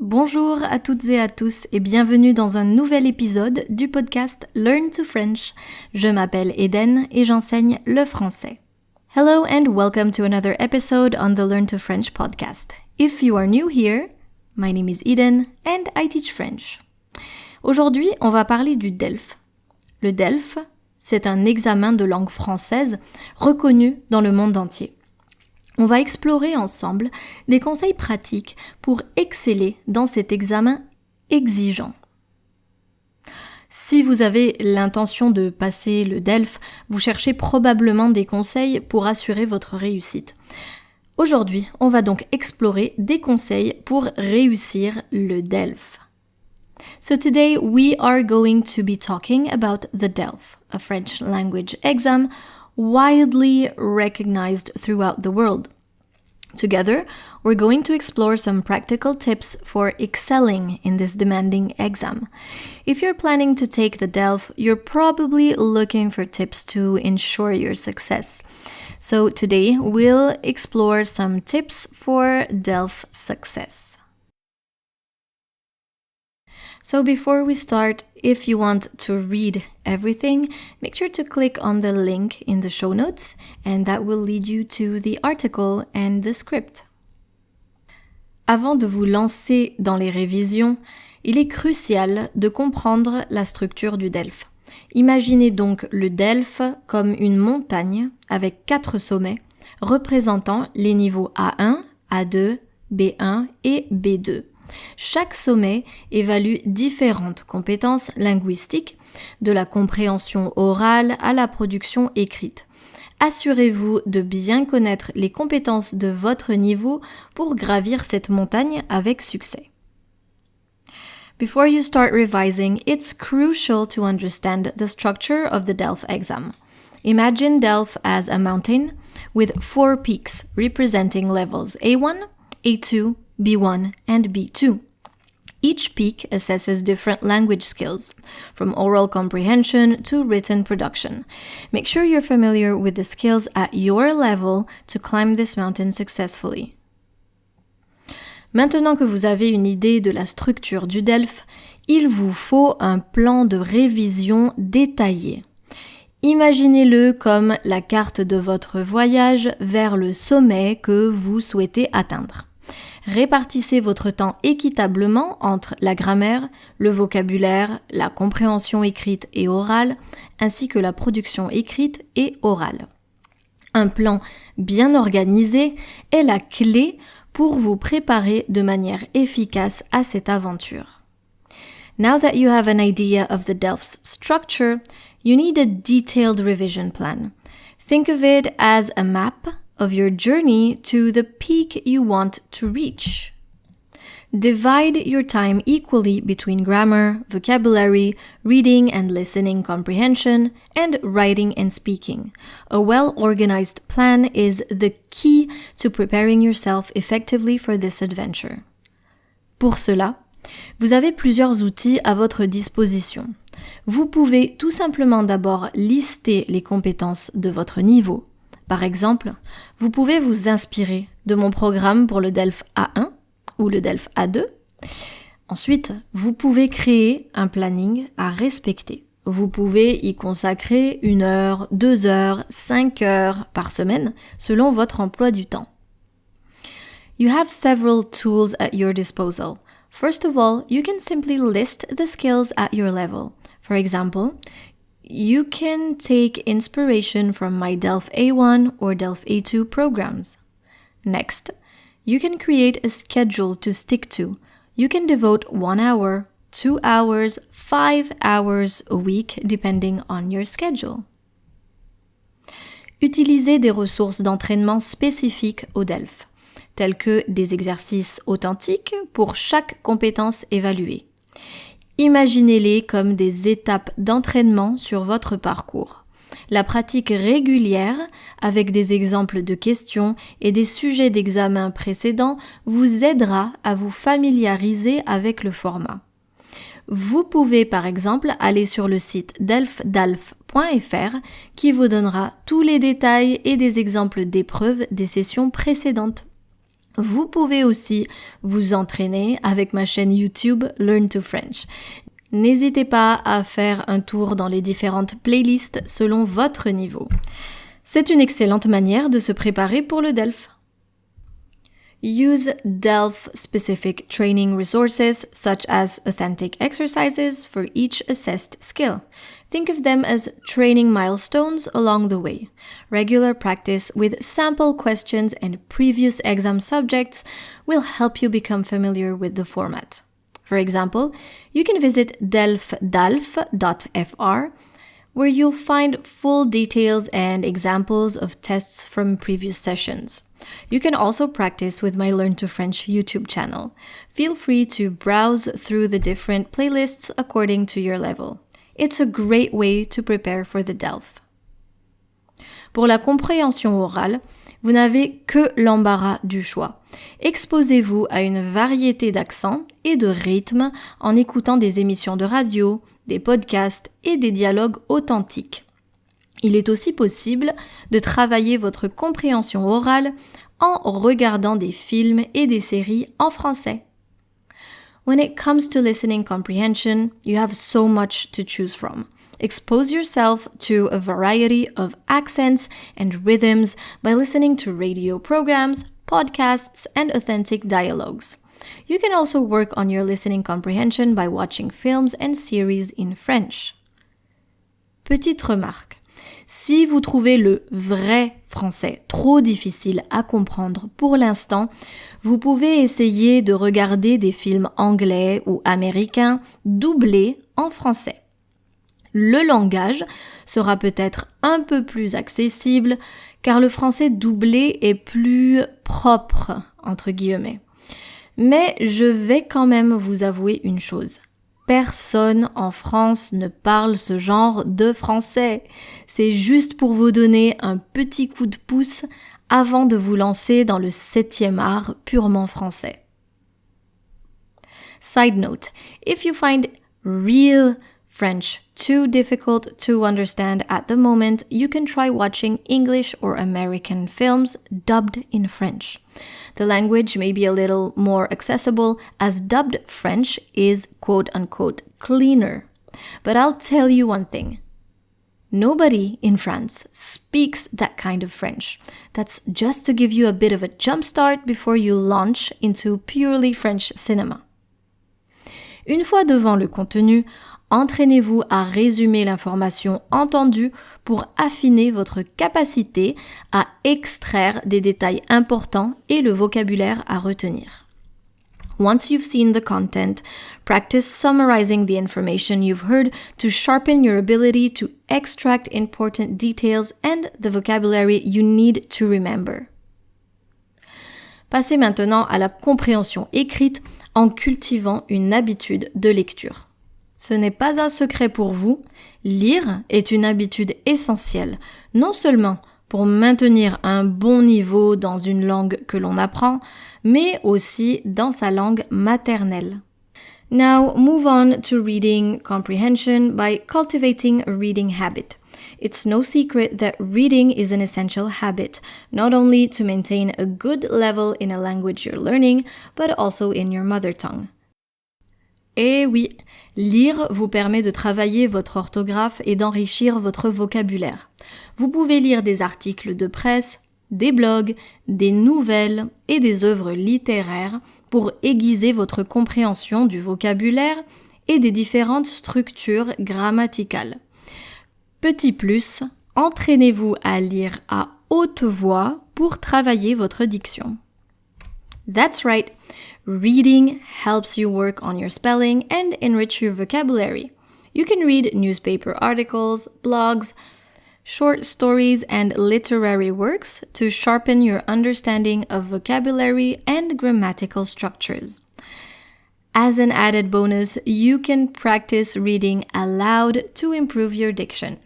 Bonjour à toutes et à tous et bienvenue dans un nouvel épisode du podcast Learn to French. Je m'appelle Eden et j'enseigne le français. Hello and welcome to another episode on the Learn to French podcast. If you are new here, my name is Eden and I teach French. Aujourd'hui, on va parler du DELF. Le DELF, c'est un examen de langue française reconnu dans le monde entier. On va explorer ensemble des conseils pratiques pour exceller dans cet examen exigeant. Si vous avez l'intention de passer le DELF, vous cherchez probablement des conseils pour assurer votre réussite. Aujourd'hui, on va donc explorer des conseils pour réussir le DELF. So today we are going to be talking about the DELF, a French language exam widely recognized throughout the world. Together, we're going to explore some practical tips for excelling in this demanding exam. If you're planning to take the DELF, you're probably looking for tips to ensure your success. So today, we'll explore some tips for DELF Success. So before we start, if you want to read everything, make sure to click on the link in the show notes and that will lead you to the article and the script. Avant de vous lancer dans les révisions, il est crucial de comprendre la structure du DELF. Imaginez donc le DELF comme une montagne avec 4 sommets représentant les niveaux A1, A2, B1 et B2. Chaque sommet évalue différentes compétences linguistiques, de la compréhension orale à la production écrite. Assurez-vous de bien connaître les compétences de votre niveau pour gravir cette montagne avec succès. Before you start revising, it's crucial to understand the structure of the DELF exam. Imagine DELF as a mountain with 4 peaks representing levels A1, A2, B1 and B2. Each peak assesses different language skills, from oral comprehension to written production. Make sure you're familiar with the skills at your level to climb this mountain successfully. Maintenant que vous avez une idée de la structure du DELF, il vous faut un plan de révision détaillé. Imaginez-le comme la carte de votre voyage vers le sommet que vous souhaitez atteindre. Répartissez votre temps équitablement entre la grammaire, le vocabulaire, la compréhension écrite et orale, ainsi que la production écrite et orale. Un plan bien organisé est la clé pour vous préparer de manière efficace à cette aventure. Now that you have an idea of the DELF's structure, you need a detailed revision plan. Think of it as a map of your journey to the peak you want to reach. Divide your time equally between grammar, vocabulary, reading and listening comprehension, and writing and speaking. A well-organized plan is the key to preparing yourself effectively for this adventure. Pour cela, vous avez plusieurs outils à votre disposition. Vous pouvez tout simplement d'abord lister les compétences de votre niveau. Par exemple, vous pouvez vous inspirer de mon programme pour le DELF A1 ou le DELF A2. Ensuite, vous pouvez créer un planning à respecter. Vous pouvez y consacrer 1 heure, 2 heures, 5 heures par semaine selon votre emploi du temps. You have several tools at your disposal. First of all, you can simply list the skills at your level. For example, you can take inspiration from my DELF A1 or DELF A2 programs. Next, you can create a schedule to stick to. You can devote 1 hour, 2 hours, 5 hours a week depending on your schedule. Utilisez des ressources d'entraînement spécifiques au DELF, tels que des exercices authentiques pour chaque compétence évaluée. Imaginez-les comme des étapes d'entraînement sur votre parcours. La pratique régulière, avec des exemples de questions et des sujets d'examen précédents, vous aidera à vous familiariser avec le format. Vous pouvez par exemple aller sur le site delfdalf.fr qui vous donnera tous les détails et des exemples d'épreuves des sessions précédentes. Vous pouvez aussi vous entraîner avec ma chaîne YouTube Learn to French. N'hésitez pas à faire un tour dans les différentes playlists selon votre niveau. C'est une excellente manière de se préparer pour le DELF. Use DELF-specific training resources such as authentic exercises for each assessed skill. Think of them as training milestones along the way. Regular practice with sample questions and previous exam subjects will help you become familiar with the format. For example, you can visit delfdalf.fr, where you'll find full details and examples of tests from previous sessions. You can also practice with my Learn to French YouTube channel. Feel free to browse through the different playlists according to your level. It's a great way to prepare for the DELF. Pour la compréhension orale, vous n'avez que l'embarras du choix. Exposez-vous à une variété d'accents et de rythmes en écoutant des émissions de radio, des podcasts et des dialogues authentiques. Il est aussi possible de travailler votre compréhension orale en regardant des films et des séries en français. When it comes to listening comprehension, you have so much to choose from. Expose yourself to a variety of accents and rhythms by listening to radio programs, podcasts, and authentic dialogues. You can also work on your listening comprehension by watching films and series in French. Petite remarque. Si vous trouvez le vrai français trop difficile à comprendre pour l'instant, vous pouvez essayer de regarder des films anglais ou américains doublés en français. Le langage sera peut-être un peu plus accessible car le français doublé est plus propre, entre guillemets. Mais je vais quand même vous avouer une chose. Personne en France ne parle ce genre de français. C'est juste pour vous donner un petit coup de pouce avant de vous lancer dans le 7e art purement français. Side note, if you find real French too difficult to understand at the moment, you can try watching English or American films dubbed in French. The language may be a little more accessible as dubbed French is quote-unquote cleaner. But I'll tell you one thing. Nobody in France speaks that kind of French. That's just to give you a bit of a jump start before you launch into purely French cinema. Une fois devant le contenu, entraînez-vous à résumer l'information entendue pour affiner votre capacité à extraire des détails importants et le vocabulaire à retenir. Once you've seen the content, practice summarizing the information you've heard to sharpen your ability to extract important details and the vocabulary you need to remember. Passez maintenant à la compréhension écrite en cultivant une habitude de lecture. Ce n'est pas un secret pour vous, lire est une habitude essentielle, non seulement pour maintenir un bon niveau dans une langue que l'on apprend, mais aussi dans sa langue maternelle. Now move on to reading comprehension by cultivating a reading habit. It's no secret that reading is an essential habit, not only to maintain a good level in a language you're learning, but also in your mother tongue. Et oui, lire vous permet de travailler votre orthographe et d'enrichir votre vocabulaire. Vous pouvez lire des articles de presse, des blogs, des nouvelles et des œuvres littéraires pour aiguiser votre compréhension du vocabulaire et des différentes structures grammaticales. Petit plus, entraînez-vous à lire à haute voix pour travailler votre diction. That's right. Reading helps you work on your spelling and enrich your vocabulary. You can read newspaper articles, blogs, short stories, and literary works to sharpen your understanding of vocabulary and grammatical structures. As an added bonus, you can practice reading aloud to improve your diction.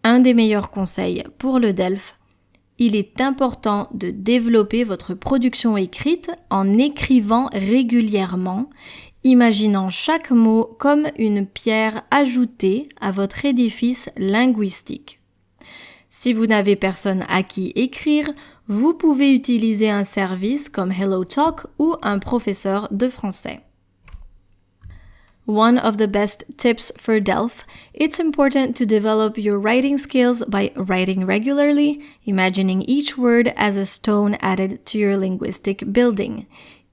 Un des meilleurs conseils pour le DELF, il est important de développer votre production écrite en écrivant régulièrement, imaginant chaque mot comme une pierre ajoutée à votre édifice linguistique. Si vous n'avez personne à qui écrire, vous pouvez utiliser un service comme HelloTalk ou un professeur de français. One of the best tips for DELF, it's important to develop your writing skills by writing regularly, imagining each word as a stone added to your linguistic building.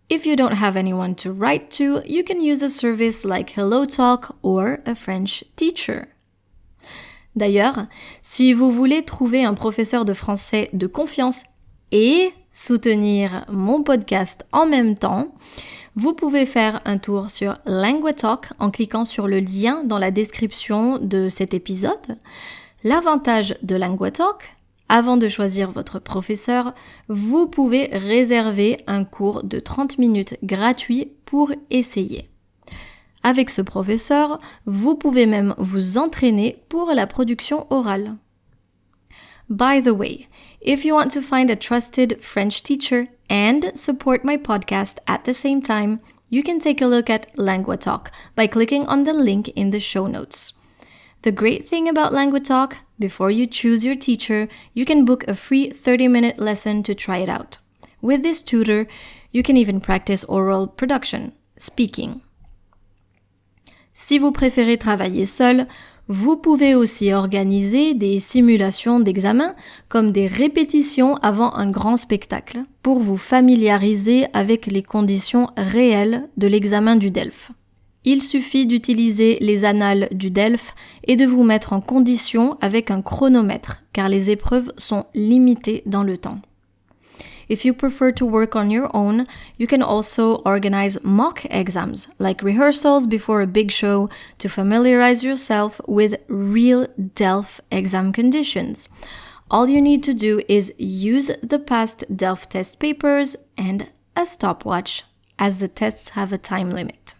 If you don't have anyone to write to, you can use a service like HelloTalk or a French teacher. D'ailleurs, si vous voulez trouver un professeur de français de confiance et soutenir mon podcast en même temps, vous pouvez faire un tour sur LanguaTalk en cliquant sur le lien dans la description de cet épisode. L'avantage de LanguaTalk, avant de choisir votre professeur, vous pouvez réserver un cours de 30 minutes gratuit pour essayer. Avec ce professeur, vous pouvez même vous entraîner pour la production orale. By the way, if you want to find a trusted French teacher and support my podcast at the same time, you can take a look at LanguaTalk by clicking on the link in the show notes. The great thing about LanguaTalk, before you choose your teacher, you can book a free 30-minute lesson to try it out. With this tutor, you can even practice oral production, speaking. Si vous préférez travailler seul, vous pouvez aussi organiser des simulations d'examen comme des répétitions avant un grand spectacle pour vous familiariser avec les conditions réelles de l'examen du DELF. Il suffit d'utiliser les annales du DELF et de vous mettre en condition avec un chronomètre car les épreuves sont limitées dans le temps. If you prefer to work on your own, you can also organize mock exams, like rehearsals before a big show, to familiarize yourself with real DELF exam conditions. All you need to do is use the past DELF test papers and a stopwatch, as the tests have a time limit.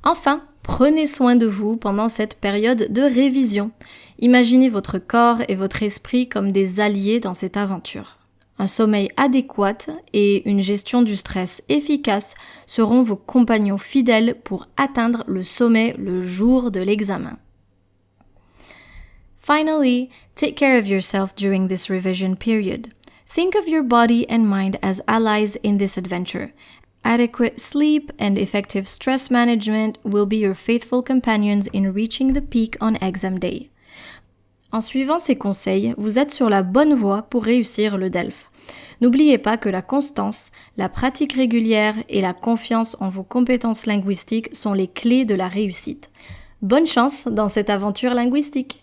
Enfin, prenez soin de vous pendant cette période de révision. Imaginez votre corps et votre esprit comme des alliés dans cette aventure. Un sommeil adéquat et une gestion du stress efficace seront vos compagnons fidèles pour atteindre le sommet le jour de l'examen. Finally, take care of yourself during this revision period. Think of your body and mind as allies in this adventure. Adequate sleep and effective stress management will be your faithful companions in reaching the peak on exam day. En suivant ces conseils, vous êtes sur la bonne voie pour réussir le DELF. N'oubliez pas que la constance, la pratique régulière et la confiance en vos compétences linguistiques sont les clés de la réussite. Bonne chance dans cette aventure linguistique!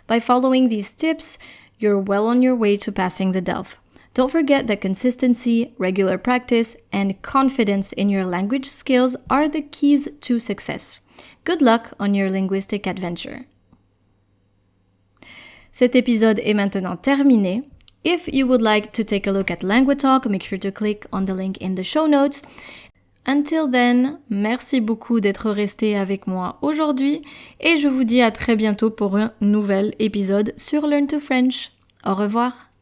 By following these tips, you're well on your way to passing the DELF. Don't forget that consistency, regular practice, and confidence in your language skills are the keys to success. Good luck on your linguistic adventure. Cet épisode est maintenant terminé. If you would like to take a look at LanguaTalk, make sure to click on the link in the show notes. Until then, merci beaucoup d'être resté avec moi aujourd'hui et je vous dis à très bientôt pour un nouvel épisode sur Learn to French. Au revoir.